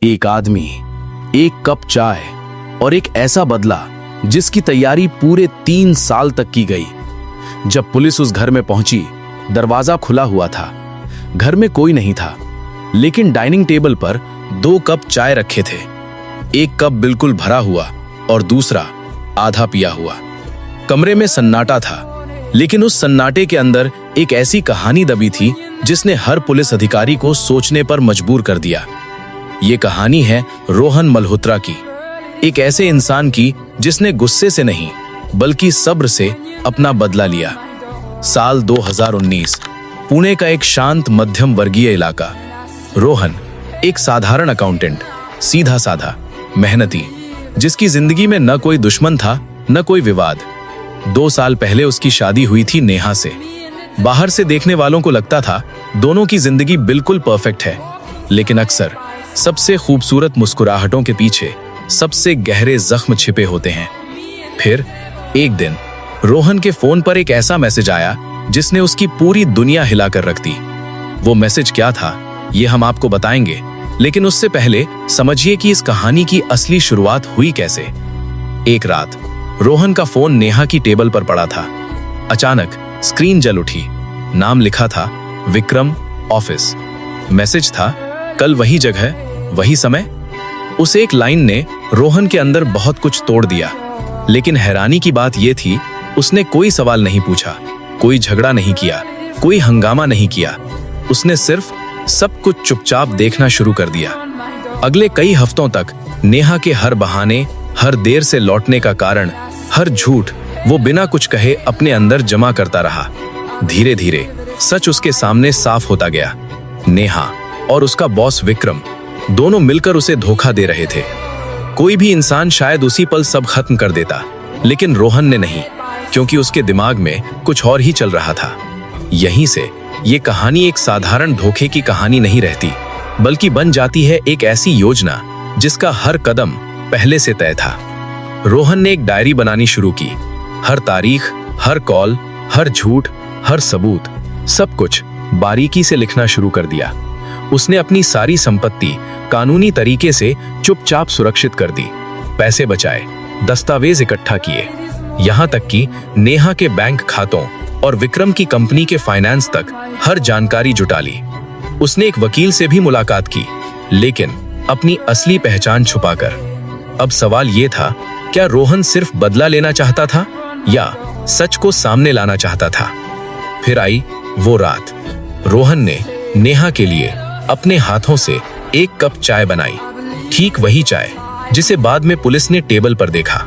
एक आदमी, एक कप चाय और एक ऐसा बदला जिसकी तैयारी पूरे 3 साल तक की गई। जब पुलिस उस घर में पहुंची, दरवाजा खुला हुआ था। घर में कोई नहीं था, लेकिन डाइनिंग टेबल पर 2 कप चाय रखे थे। एक कप बिल्कुल भरा हुआ और दूसरा आधा पिया हुआ। कमरे में सन्नाटा था, लेकिन उस सन्नाटे के अंदर एक ऐसी कहानी दबी थी जिसने हर पुलिस अधिकारी को सोचने पर मजबूर कर दिया। ये कहानी है रोहन मल्होत्रा की, एक ऐसे इंसान की जिसने गुस्से से नहीं बल्कि सब्र से अपना बदला लिया। साल 2019, पुणे का एक शांत मध्यम वर्गीय इलाका। रोहन एक साधारण अकाउंटेंट, सीधा साधा, मेहनती, जिसकी जिंदगी में न कोई दुश्मन था न कोई विवाद। 2 साल पहले उसकी शादी हुई थी नेहा से। बाहर से देखने वालों को लगता था दोनों की जिंदगी बिल्कुल परफेक्ट है, लेकिन अक्सर सबसे खूबसूरत मुस्कुराहटों के पीछे सबसे गहरे जख्म छिपे होते हैं। फिर एक दिन रोहन के फोन पर एक ऐसा मैसेज आया जिसने उसकी पूरी दुनिया हिलाकर रख दी। वो मैसेज क्या था, ये हम आपको बताएंगे, लेकिन उससे पहले समझिए कि इस कहानी की असली शुरुआत हुई कैसे। एक रात रोहन का फोन नेहा की टेबल पर पड़ा था। अचानक स्क्रीन जल उठी। नाम लिखा था विक्रम, ऑफिस। मैसेज था, कल वही जगह वही समय। उस एक लाइन ने रोहन के अंदर बहुत कुछ तोड़ दिया। लेकिन हैरानी की बात यह थी, उसने कोई सवाल नहीं पूछा, कोई झगड़ा नहीं किया, कोई हंगामा नहीं किया। उसने सिर्फ सब कुछ चुपचाप देखना शुरू कर दिया। अगले कई हफ्तों तक नेहा के हर बहाने, हर देर से लौटने का कारण, हर झूठ वो बिना कुछ कहे अपने अंदर जमा करता रहा। धीरे धीरे सच उसके सामने साफ होता गया। नेहा और उसका बॉस विक्रम दोनों मिलकर उसे धोखा दे रहे थे। कोई भी इंसान शायद उसी पल सब खत्म कर देता, लेकिन रोहन ने नहीं, क्योंकि उसके दिमाग में कुछ और ही चल रहा था। यहीं से ये कहानी एक साधारण धोखे की कहानी नहीं रहती, बल्कि बन जाती है एक ऐसी योजना जिसका हर कदम पहले से तय था। रोहन ने एक डायरी बनानी शुरू की। हर तारीख, हर कॉल, हर झूठ, हर सबूत, सब कुछ बारीकी से लिखना शुरू कर दिया। उसने अपनी सारी संपत्ति कानूनी तरीके से चुपचाप सुरक्षित कर दी, पैसे बचाए, दस्तावेज इकट्ठा किए, यहाँ तक कि नेहा के बैंक खातों और विक्रम की कंपनी के फाइनेंस तक हर जानकारी जुटा ली। उसने एक वकील से भी मुलाकात की, लेकिन अपनी असली पहचान छुपाकर। अब सवाल ये था, क्या रोहन सिर्फ बदला लेना चाहता था या सच को सामने लाना चाहता था? फिर आई वो रात। रोहन ने नेहा के लिए अपने हाथों से एक कप चाय बनाई, ठीक वही चाय जिसे बाद में पुलिस ने टेबल पर देखा।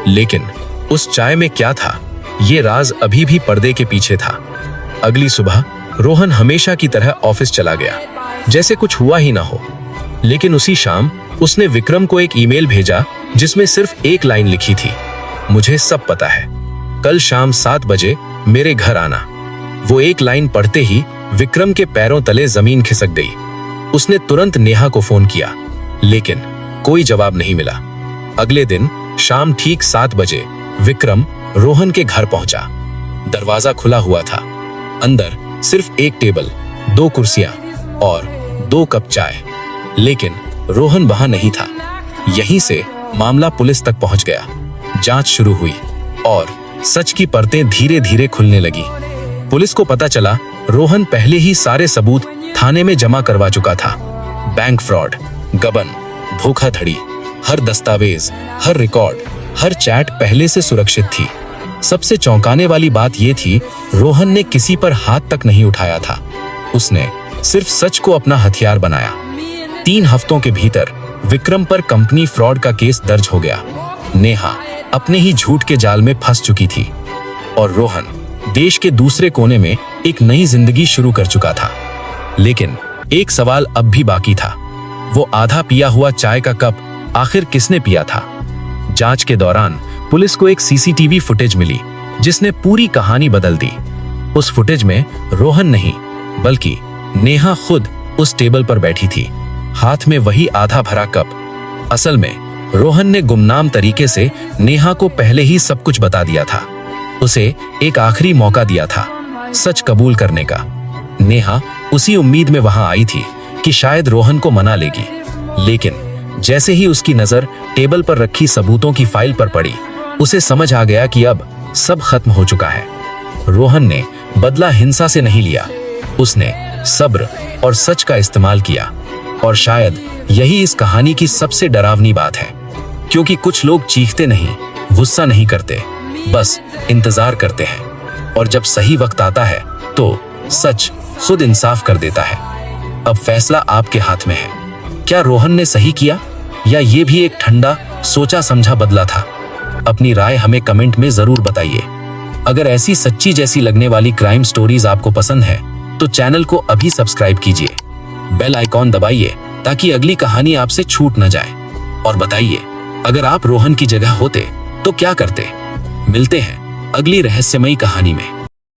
लेकिन उस चाय में क्या था, ये राज अभी भी पर्दे के पीछे था। अगली सुबह रोहन हमेशा की तरह ऑफिस चला गया, जैसे कुछ हुआ ही ना हो। लेकिन उसी शाम उसने विक्रम को एक ईमेल भेजा जिसमें सिर्फ एक लाइन लिखी थी, मुझे सब पता है, कल शाम 7 बजे मेरे घर आना। वो एक लाइन पढ़ते ही विक्रम के पैरों तले जमीन खिसक गई। उसने तुरंत नेहा को फोन किया, लेकिन कोई जवाब नहीं मिला। अगले दिन शाम ठीक 7 बजे विक्रम रोहन के घर पहुंचा। दरवाजा खुला हुआ था। अंदर सिर्फ एक टेबल, 2 कुर्सियां और 2 कप चाय। लेकिन रोहन वहां नहीं था। यहीं से मामला पुलिस तक पहुंच गया। जांच शुरू हुई और सच की परतें धीरे धीरे खुलने लगी। पुलिस को पता चला रोहन पहले ही सारे सबूत थाने में जमा करवा चुका था। बैंक फ्रॉड, गबन, धोखाधड़ी, हर दस्तावेज, हर रिकॉर्ड, हर चैट पहले से सुरक्षित थी। सबसे चौंकाने वाली बात यह थी, रोहन ने किसी पर हाथ तक नहीं उठाया था। उसने सिर्फ सच को अपना हथियार बनाया। 3 हफ्तों के भीतर विक्रम पर कंपनी फ्रॉड का केस दर्ज हो गया। नेहा अपने ही झूठ के जाल में फंस चुकी थी और रोहन देश के दूसरे कोने में एक नई जिंदगी शुरू कर चुका था। लेकिन एक सवाल अब भी बाकी था, वो आधा पिया हुआ चाय का कप आखिर किसने पिया था? जांच के दौरान पुलिस को एक सीसीटीवी फुटेज मिली जिसने पूरी कहानी बदल दी। उस फुटेज में रोहन नहीं बल्कि नेहा खुद उस टेबल पर बैठी थी, हाथ में वही आधा भरा कप। असल में रोहन ने गुमनाम तरीके से नेहा को पहले ही सब कुछ बता दिया था। उसे एक आखिरी मौका दिया था सच कबूल करने का। नेहा उसी उम्मीद में वहां आई थी कि शायद रोहन को मना लेगी, लेकिन जैसे ही उसकी नजर टेबल पर रखी सबूतों की फाइल पर पड़ी, उसे समझ आ गया कि अब सब खत्म हो चुका है। रोहन ने बदला हिंसा से नहीं लिया, उसने सब्र और सच का इस्तेमाल किया। और शायद यही इस कहानी की सबसे डरावनी बात है, क्योंकि कुछ लोग चीखते नहीं, गुस्सा नहीं करते, बस इंतजार करते हैं। और जब सही वक्त आता है तो सच खुद इंसाफ कर देता है। अब फैसला आपके हाथ में है। क्या रोहन ने सही किया या ये भी एक ठंडा सोचा समझा बदला था? अपनी राय हमें कमेंट में जरूर बताइए। अगर ऐसी सच्ची जैसी लगने वाली क्राइम स्टोरीज आपको पसंद है तो चैनल को अभी सब्सक्राइब कीजिए, बेल आइकॉन दबाइए ताकि अगली कहानी आपसे छूट न जाए। और बताइए, अगर आप रोहन की जगह होते तो क्या करते? मिलते हैं अगली रहस्यमयी कहानी में।